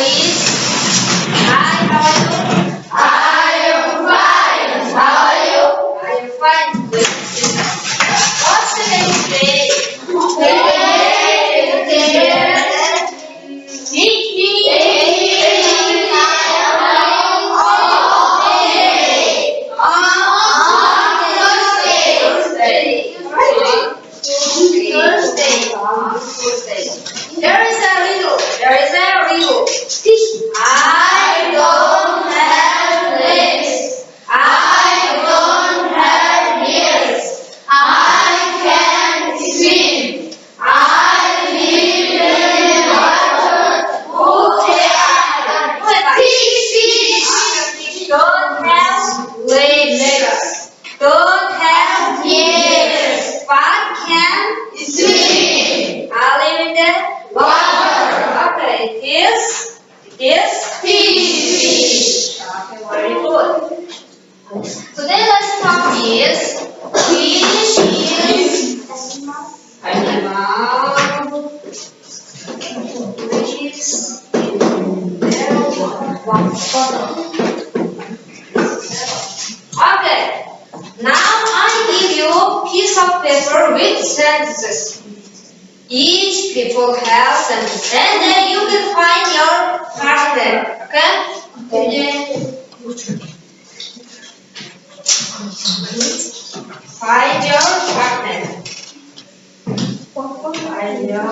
please. Hi, how are you? I am fine. How are you? I am fine. Good. What's the name today? There is a riddle. I don't have legs. I don't have ears. I can't swim. I live in water. Who can? Fish. Don't have legs. Don't have ears. But can swim. I live in the water. Okay, this fish. Okay, very good. Today let's talk is fish is animal which is okay. Now I give you a piece of paper with sentences. Each people have sentences, and then you will find your partner. Okay? Find your partner. Find your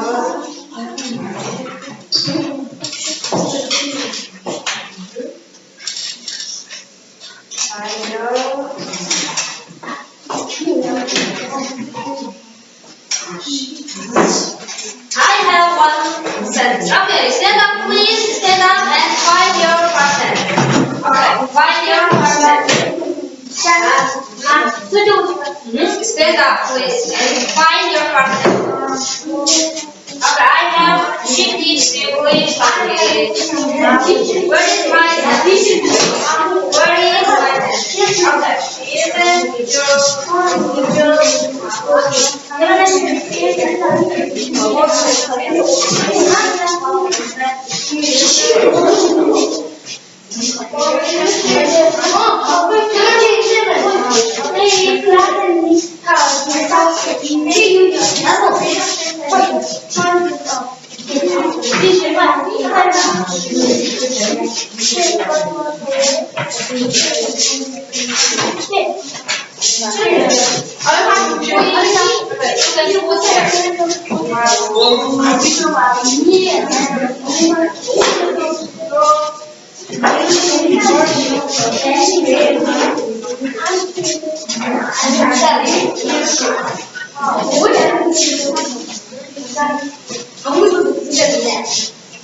I have one sentence. Okay, stand up please. Stand up and find your partner. Okay, find your partner. Stand up please and find your partner. Okay, I have English, English, language. Where is my Where is my okay, even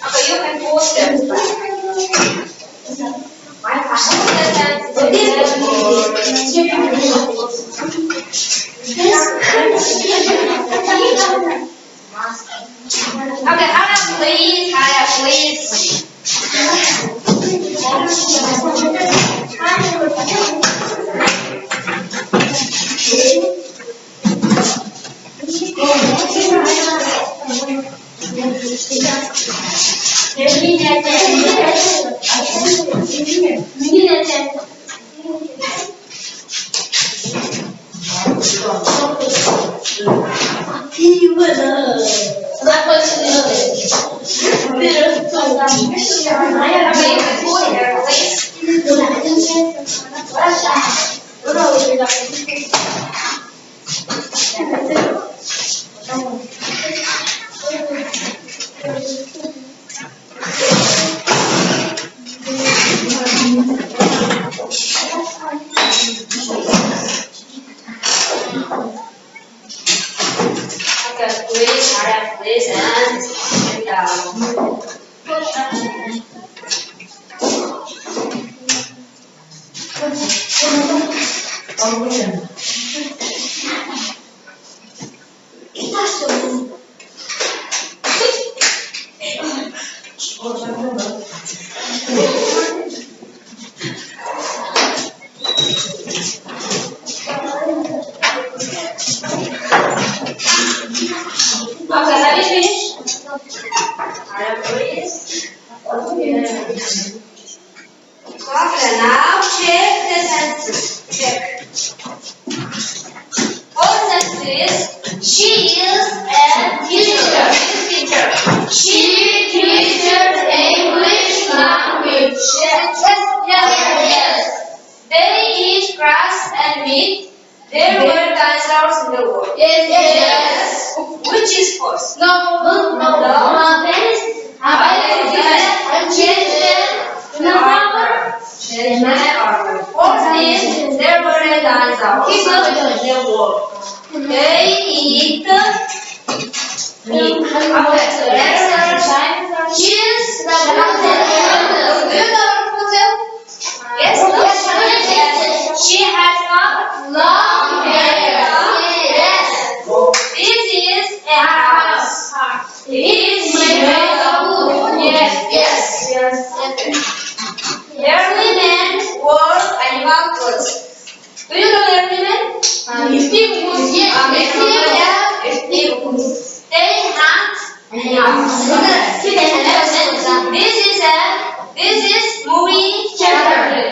okay, you can post them. Okay, Hannah, please. Please, and sit down. Okay, have you finished? Please. Okay, now check the sentences. Check. First sentence is she is a teacher. She teaches English language. Yes. They eat grass and meat. There were dinosaurs in the world. Yes. Which is first? No. Fourth is there were dinosaurs in the world. They eat meat. Okay, next is the poodle. Do you know the poodle? Yes. She has got Long hair. Yes. This is a house. It is made of wood. Yes. Early men wore animal clothes. Do you know early men? They hunt animals. This is movie chapter.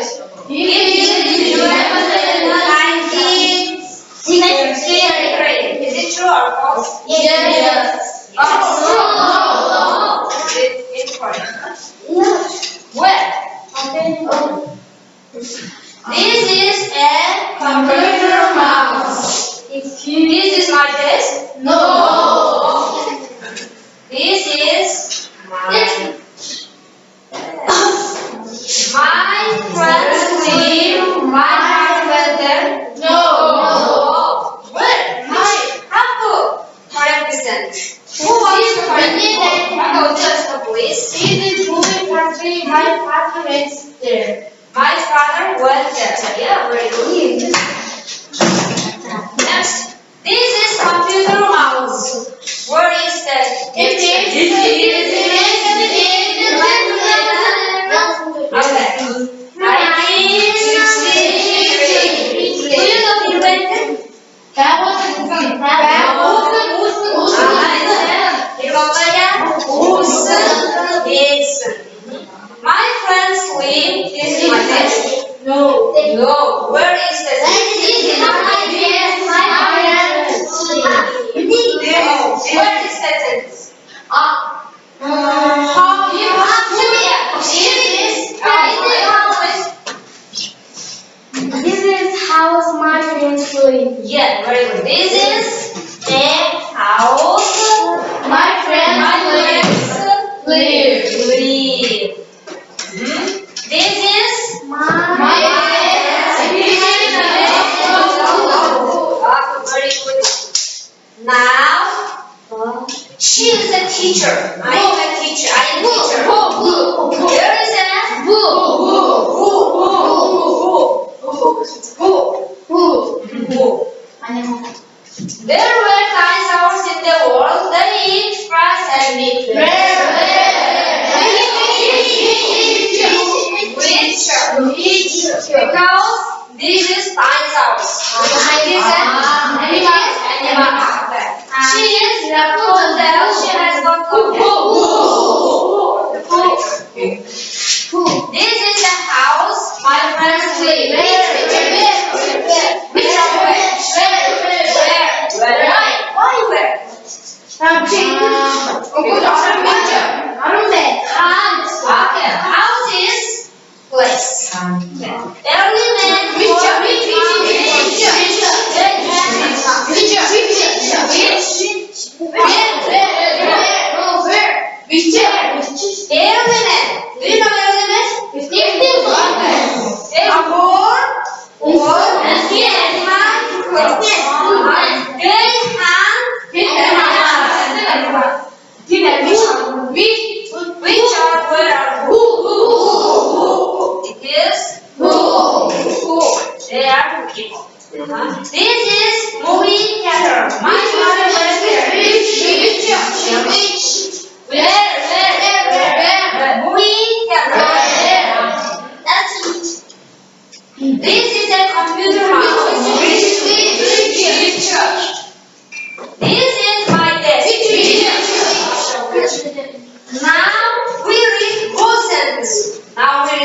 Is it true or false? Yes. Oh, it's correct. Where? This is a Computer mouse. This is my desk. No. This is my friends live. My husband there. No. Where? How to correct this sentence? Who wants to correct it? No, just the police. In the movie country, my father is there. My father went there. Yeah, very good. Next, this is computer mouse. Where is that? Okay. 1963. Do you know the inventor? My friends live. This is my desk. No. No. Where is the Where is the sentence? This is house my friends live. Yeah, very good. This is a house. My friends live. This is My very good. Now, she is a teacher. I am a teacher. There is a There were dinosaurs in the world. They eat grass and meat. Because this is dinosaurs. This is animal. She is a poodle. She has got This is the house my friends live. House is place. Early men Do you know early men? They are born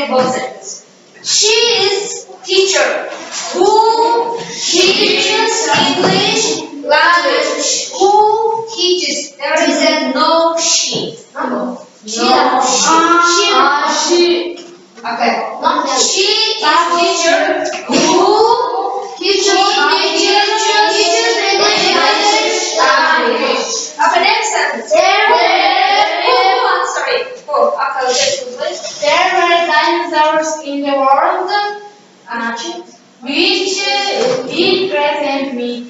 example sentence. She is teacher who teaches English language. Who teaches? There is a no she. No. She. Okay. She is teacher who teaches English language. Okay, next sentence. Okay, please. There were dinosaurs in the world, which eat grass and meat.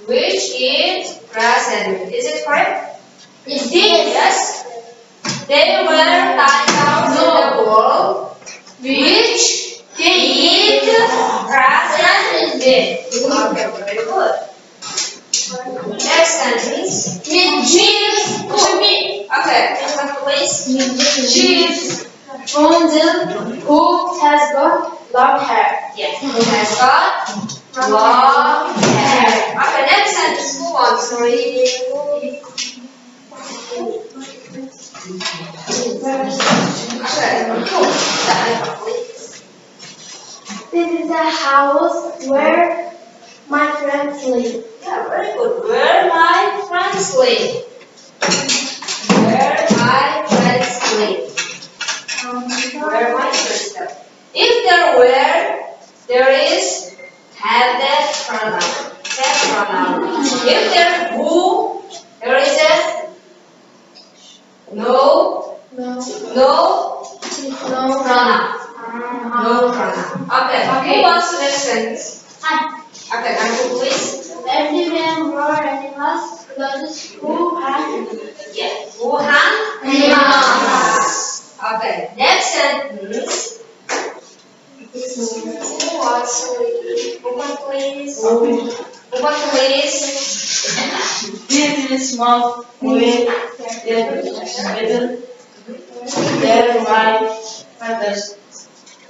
Which eat grass and meat. Is it correct? It did. Yes. There were dinosaurs in the world which they eat grass and meat. Okay, very good. Next sentence. Okay, please. She is Bundle who has got long hair. Yes, who has got long hair. Okay, next sentence. Who wants to read? Okay, cool. This is the house where my friends live. Yeah, very good. Where my friends live. Where my friends live. Where my friends live. If there were, there is have that pronoun. That pronoun. If there who, there is a no pronoun. No pronoun. Okay. Who wants to next sentence? Okay, Uncle, please. Everyone were animals, clothes who had Yes. Who have animals. Okay. Next sentence. Who wants to read? Open, please. Open, please. This is small with the middle. There my father's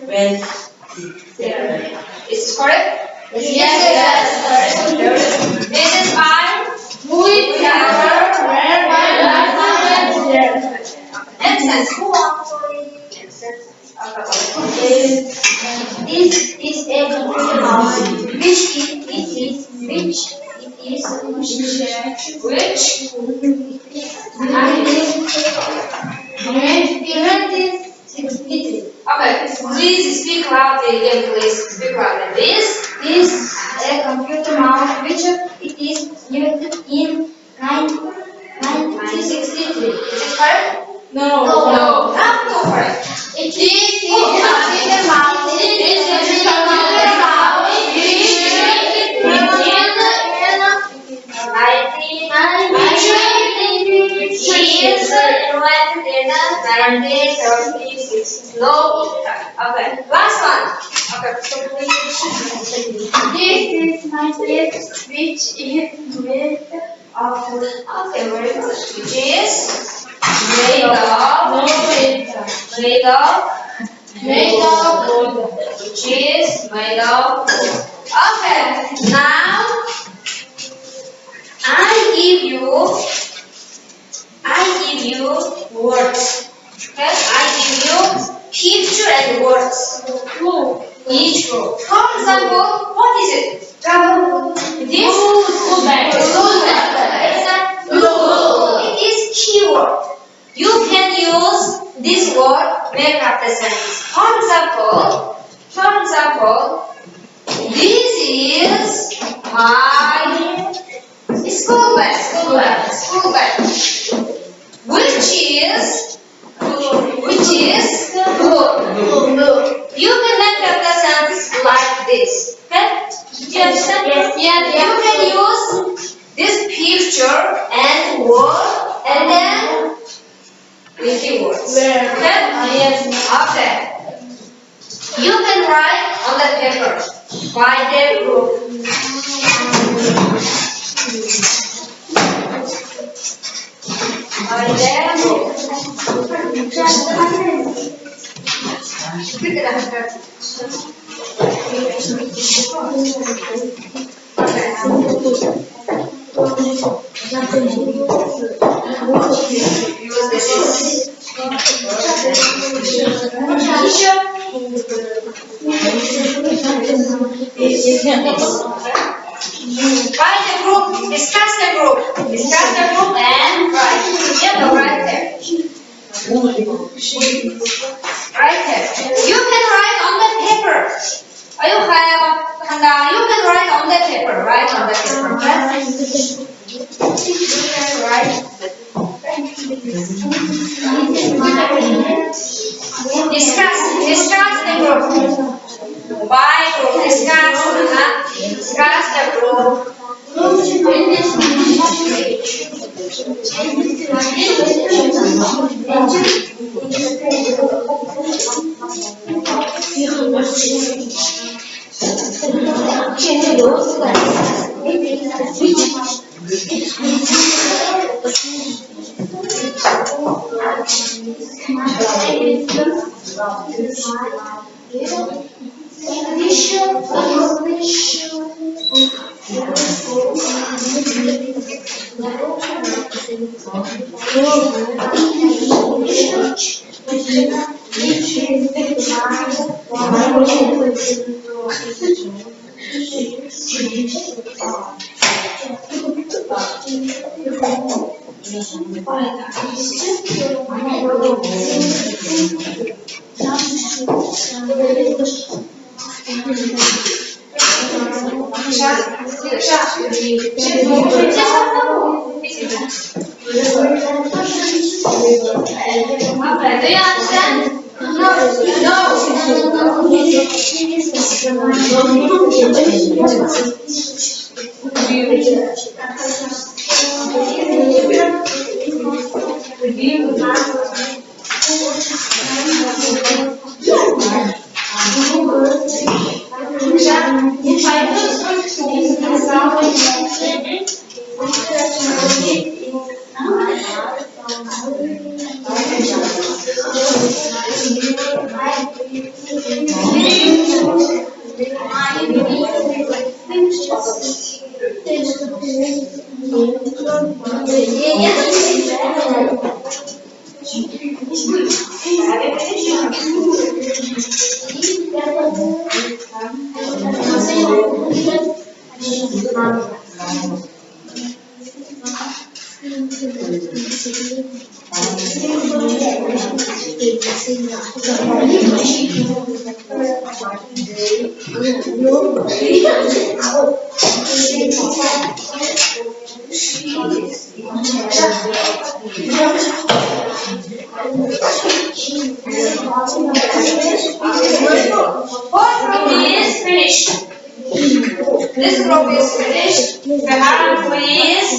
when there. Is this correct? Yes. This is I. Where my friends live. Next sentence. Who wants to read? Next sentence. Okay. This is a computer mouse, which it is Which? Okay, please speak loudly again, please. Speak loudly. This? This a computer mouse, which it is used in 1963. Is it correct? No. Not correct. It is a computer mouse. It is a computer mouse which is invented in the 1936. No. Okay. Last one. Okay. So please. This is my gift, which is made of wood. Okay, very good. Which is made of wood. Which is made of wood. Okay. Now I give you words. Okay, I give you picture and words. Each word. For example, what is it? This it is keyword. You can use this word make up the sentence. For example, this is my school bag. Which is blue. You can make up the sentence like this. Okay? Do you understand? Yes. You can use this picture and word and then with keywords. Okay? Yes. Okay. You can write on the paper by the group. By the group. Use this. Write the group, discuss the group and write. Yellow right there. Right there. You can write on the paper. You can write on the paper. Write on the paper. Right? Discuss the group. By group, discuss the group. Do you understand? This group is finished. The hand please.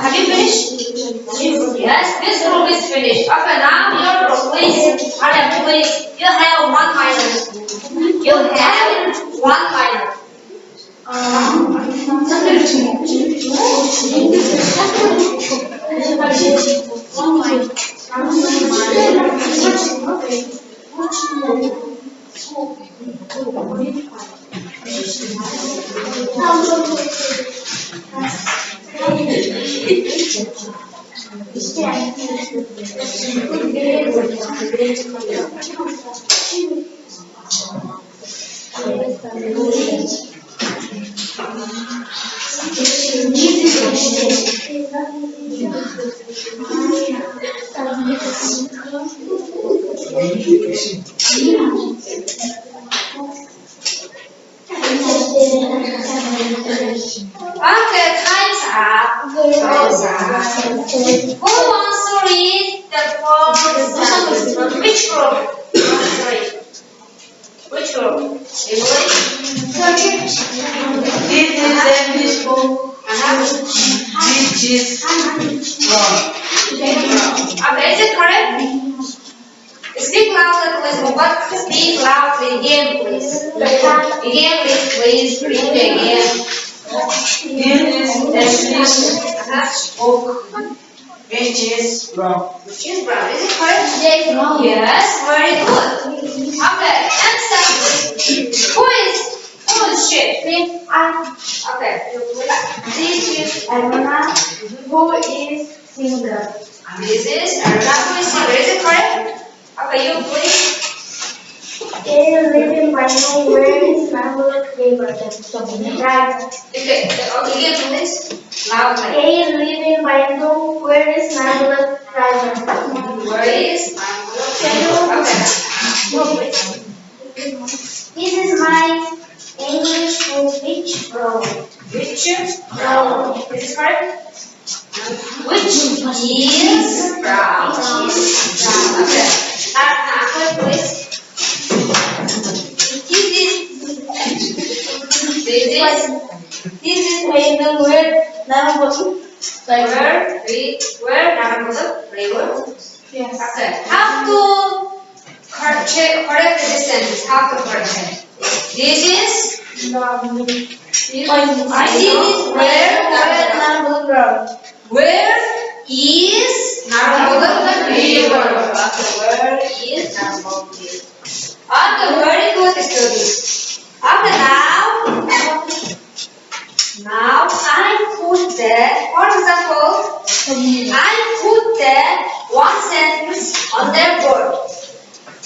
Have you finished? Yes, this group is finished. Okay, now your group, please. Adam, please. You have one minus. You have one minus. Okay, time's up. Who wants to read the first sentence? Which group? Sorry. Which group? English? This is English book which is wrong. Okay, is it correct? Speak loudly, please. But speak loudly again, please. Again, please. Read again. This is English book which is wrong. Which is brown. Is it correct? Yes, very good. Okay, answer please. Who is she? Okay, you please. This is Aruna, who is singer. This is Aruna who is singer. Is it correct? Okay, you please. They live in Bangalore, where is Bangalore river. Right. Okay, again please. Loudly. They live in Bangalore, where is Bangalore river. Where is Okay. You please. This is my English book, which row? Which brown? Is it correct? Which is brown? Okay. Now, please. This is where Namabosu. where Narakosa river. Yes. Okay. How to correct this sentence? How to correct it? This is where Where is Narmada river? Okay, where is Narmada river? Okay, very good students. Okay, now I put the, for example, I put the one sentence on the board,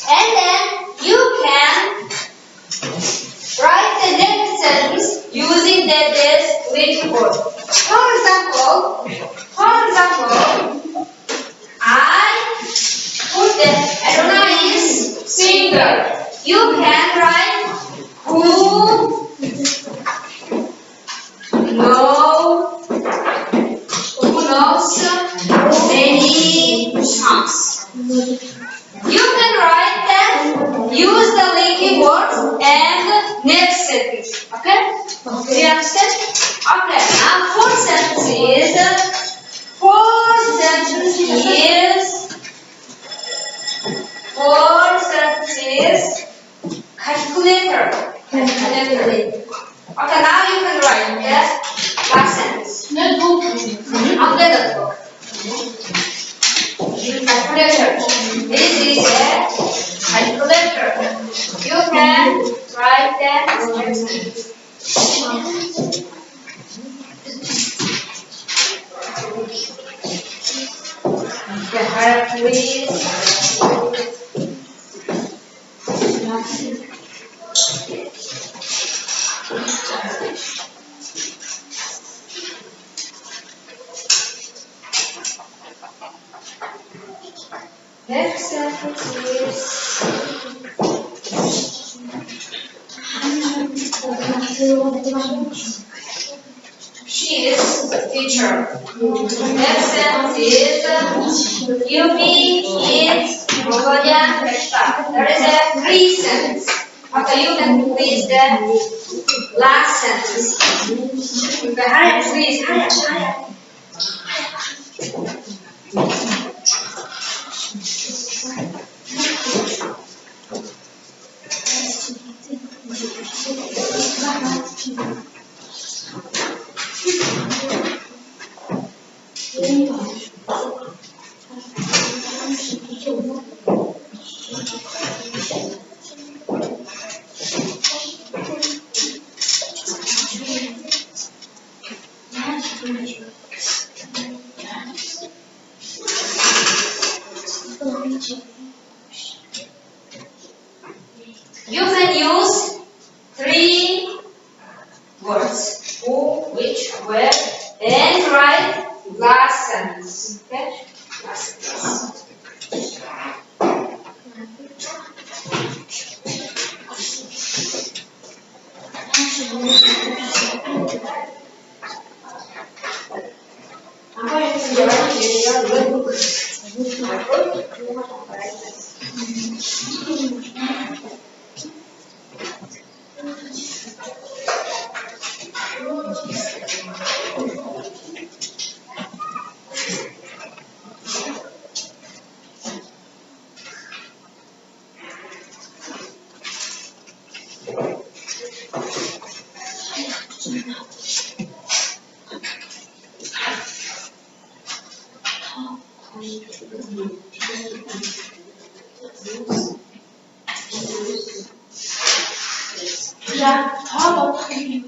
and then you can write the next sentence using this whiteboard. For example, I put the Aruna is singer. You can write who knows many songs. You can write them, use the linky words and next sentence. Okay? Do you understand? Okay, now fourth sentence is calculator. Okay, now you can write the last sentence. On the notebook. Calculator. This is a calculator. You can write that next sentence. Please. Next sentence is she is a teacher. Next sentence is Yuki is Rogoya Veshpa. There is a three sentence. Okay, you can please the last sentence. Okay, hurry up, please, hurry up. You can use three words: who, which, where, and write last sentence. Okay? Last sentence. I'm going to Yeah, how about you?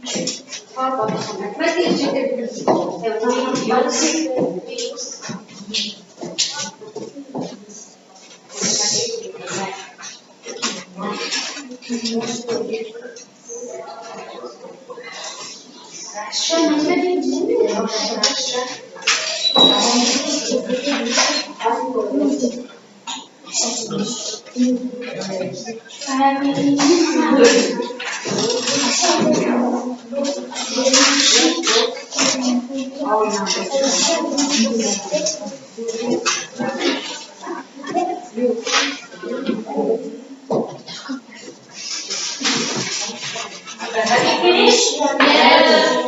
Have you finished?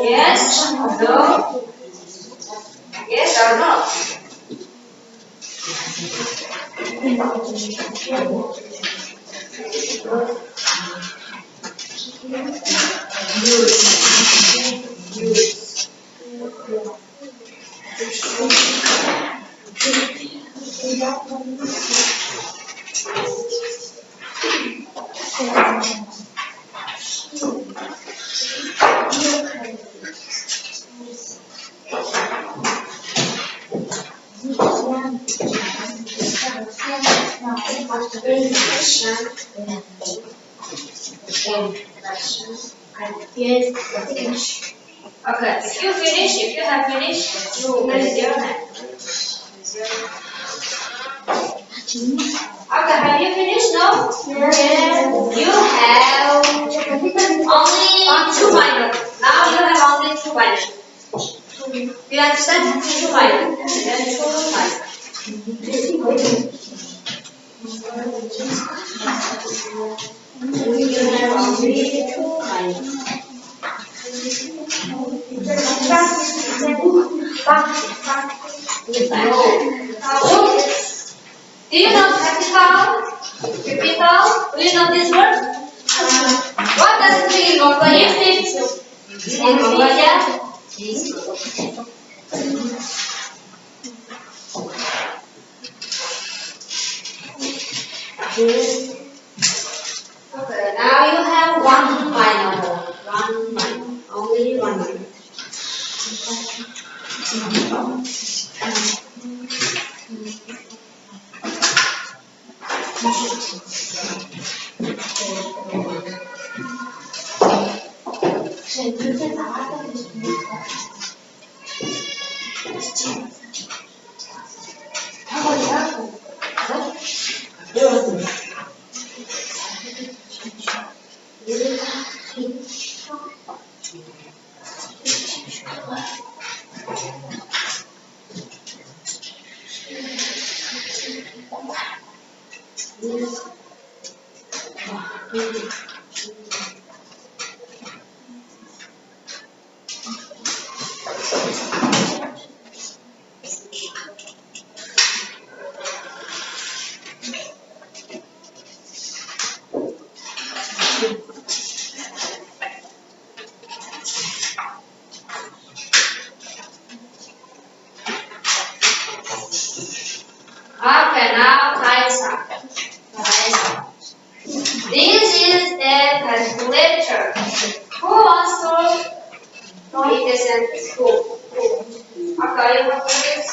Yes. No. Yes or no? Yes. Okay. If you have finished, you raise your hand. Okay. Have you finished? No. Yes. You have only 2 minutes. Now you have only 2 minutes. Do you understand? 2 minutes. Then 2 minutes. You have only 2 minutes. Do you know practical? Typical? Do you know this word? What does it mean in Mongolia? In Mongolia? Okay, now you have 1 minute. 1 minute. Only 1 minute. Okay, now time's up. This is the calculator. Who wants to read this sentence? Who? Okay, you want to read this?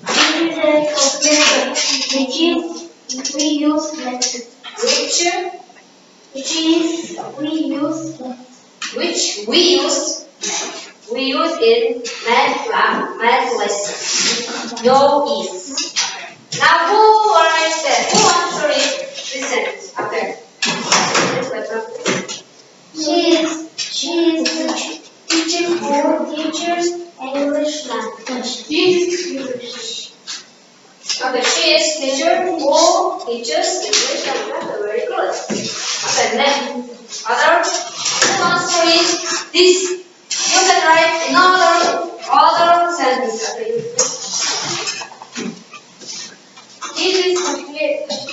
This is a calculator which we use method. Which we use in math lesson. No is. Now who writes that? Who wants to read this sentence? Okay. She is teaching for teachers English teachers English and math. Very good. Okay, then other answer is this. You can write in other sentence. Okay. This is the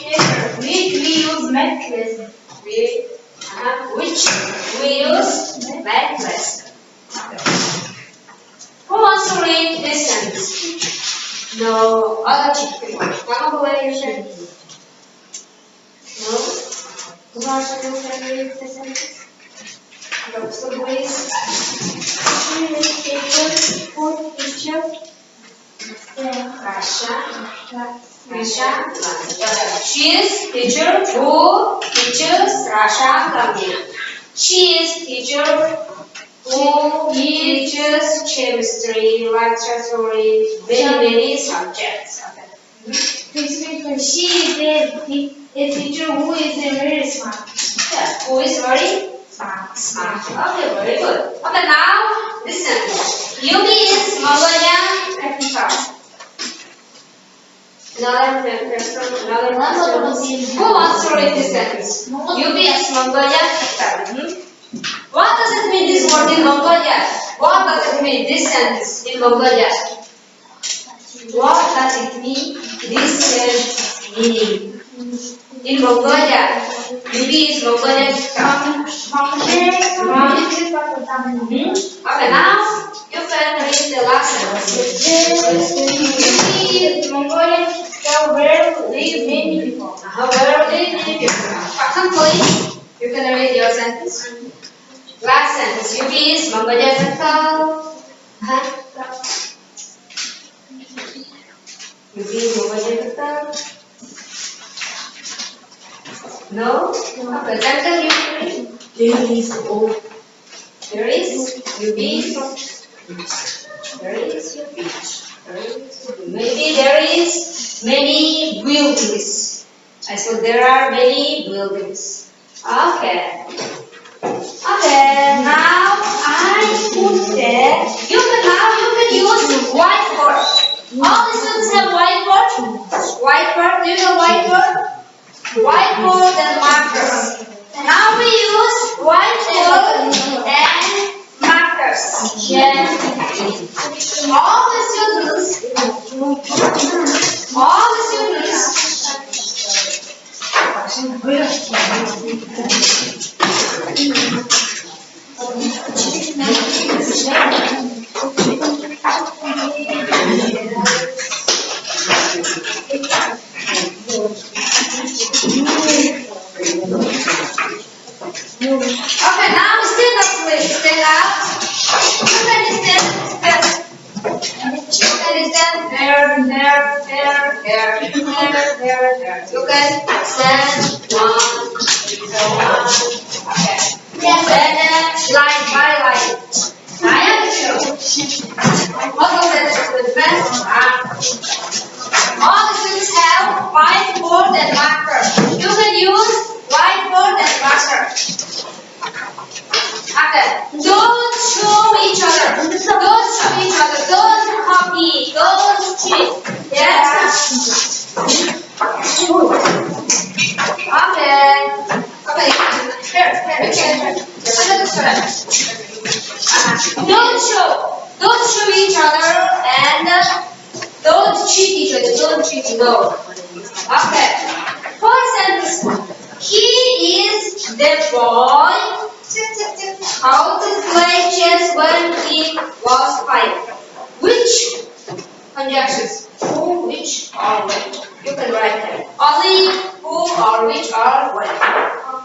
paper which we use math lesson. Which we use math lesson. Who wants to read this sentence? No, other people. Come away, you said. No? Who wants to read the sentence? So please. She is teacher who teaches Rasha Kamina. She is teacher who teaches chemistry, literature, many subjects. She is a teacher who is very smart. Yes, who is very smart. Okay, very good. Okay, now listen. Yubi is Mongolian capital. Another person. Who wants to read this sentence? Yubi is Mongolian capital. What does it mean, this word in Mongolia? What does it mean, this sentence in Mongolia? What does it mean, this sentence meaning? In Mongolia, Yubi is Mongolian capital. Okay, now you can read the last sentence. Yubi is Mongolian capital where live many people. Where live many people. Please, you can read your sentence. Last sentence. Yubi is Mongolian capital. Yubi is Mongolian capital. No? Okay, then can you read? There is O. There is Yubi. There is Yubi. Maybe there is many buildings. I said there are many buildings. Okay. Okay, now I put there. You can use whiteboard. All the students have whiteboard. Whiteboard. Do you know whiteboard? Whiteboard and markers. Now we use whiteboard and markers. Yeah. All the Okay, now stand up, please. Stand up. You can stand. You can stand there. You can stand one. Okay. Then line by line. I am sure. Also, the best. All the students have whiteboard and marker. You can use whiteboard and marker. Okay. Don't show each other. Don't copy. Don't cheat. Yes. Okay. Here. Don't show each other and don't cheat each other. Don't cheat. No. Okay. For sentence. He is the boy. How to play chess when he was 5. Which conjunctions? Who, which, or when? You can write them. Only who or which or when.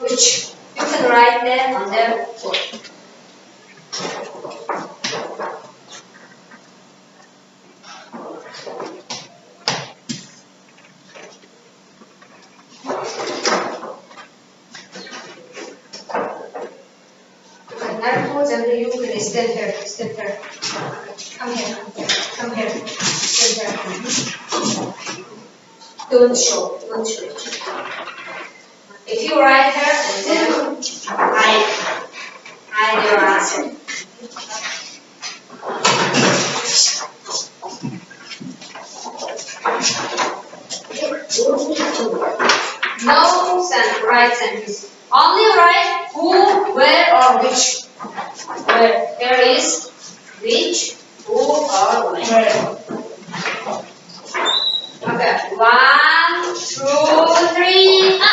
Which. You can write them on the board. You can stand here. Come here. Stand here. Don't show. If you write here, then hide your answer. write sentence. Only write who, where, or which. Where there is which, who, or where. Okay, 1, 2, 3, up.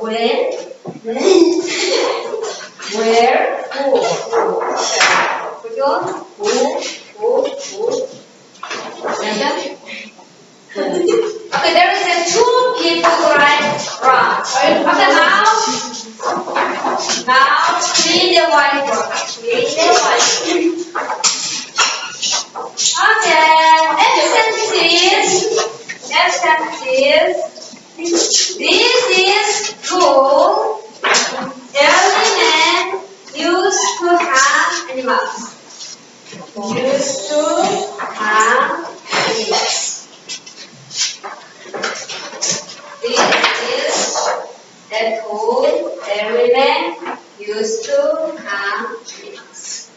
When, where, who. Put on who. Okay, there is a 2 people right front. Okay, now clean the whiteboard. Okay, next sentence is this is tool early men used to have animals. Used to have animals. This is the tool early men used to have animals.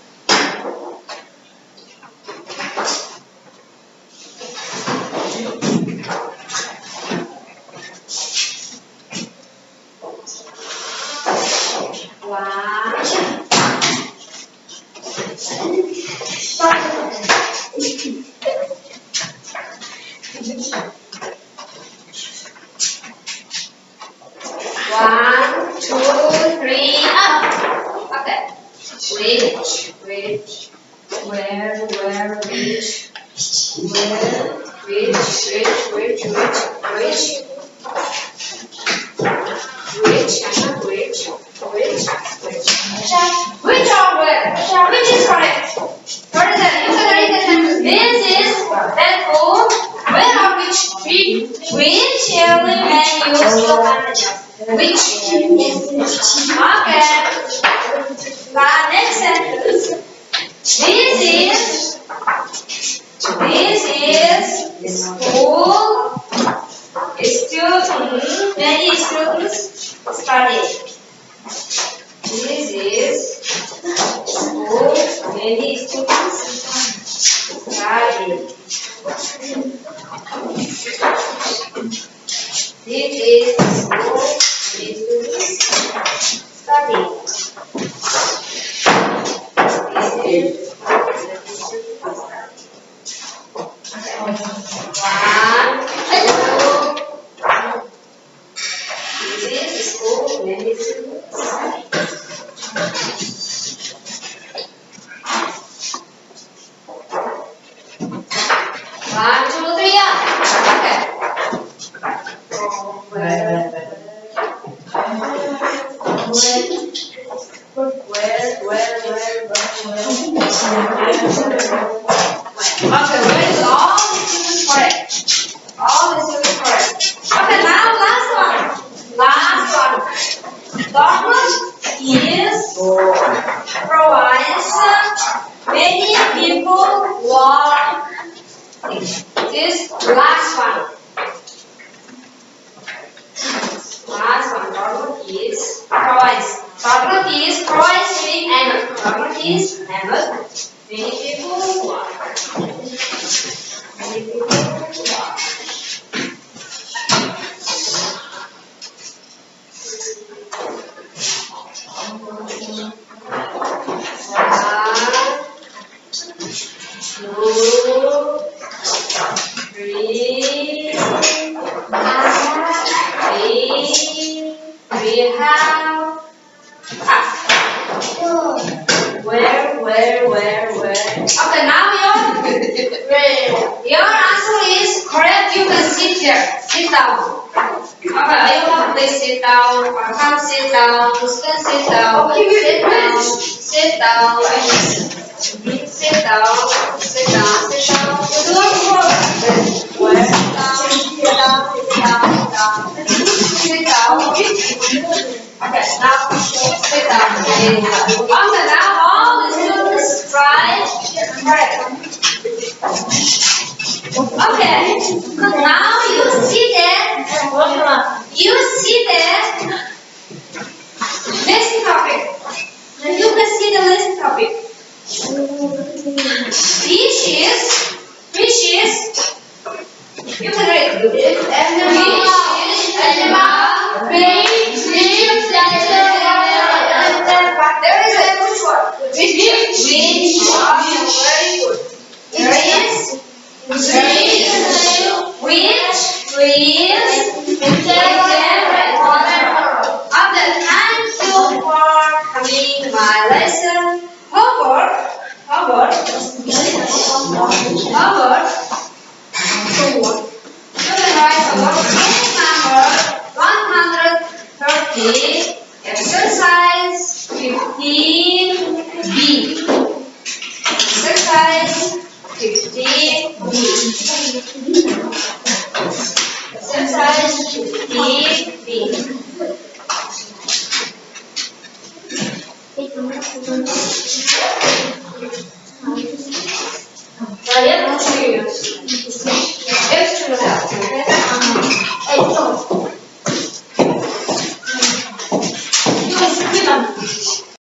One, 2, 3, up. Okay. Which, where, which, which or where? Which is correct? What is that? You can read the sentence. This is that whole, where or which? Which early man used to have which? Okay. The next sentence. This is school. Many students study. This is school. Many students study. This is school. Many students study. This is school. Many students study. One, two, three, up. Okay. Where? Okay, where is all the students correct? All the students correct. Okay, now last one. Dortmund provides many people work. This last one. Dortmund provides many animals. Many people work. Many people work. We have where. Okay, now your answer is correct. You can sit here. Sit down. Okay, Ayuba, please sit down. Farham, sit down. Muskan, sit down. Sit down. Okay, now sit down. Okay, now all the students try correct. Okay, now you see that list topic. You can see the list topic. ready? Exercise 15B. Exercise 15B. Exercise 15B. Kalian lucu ya?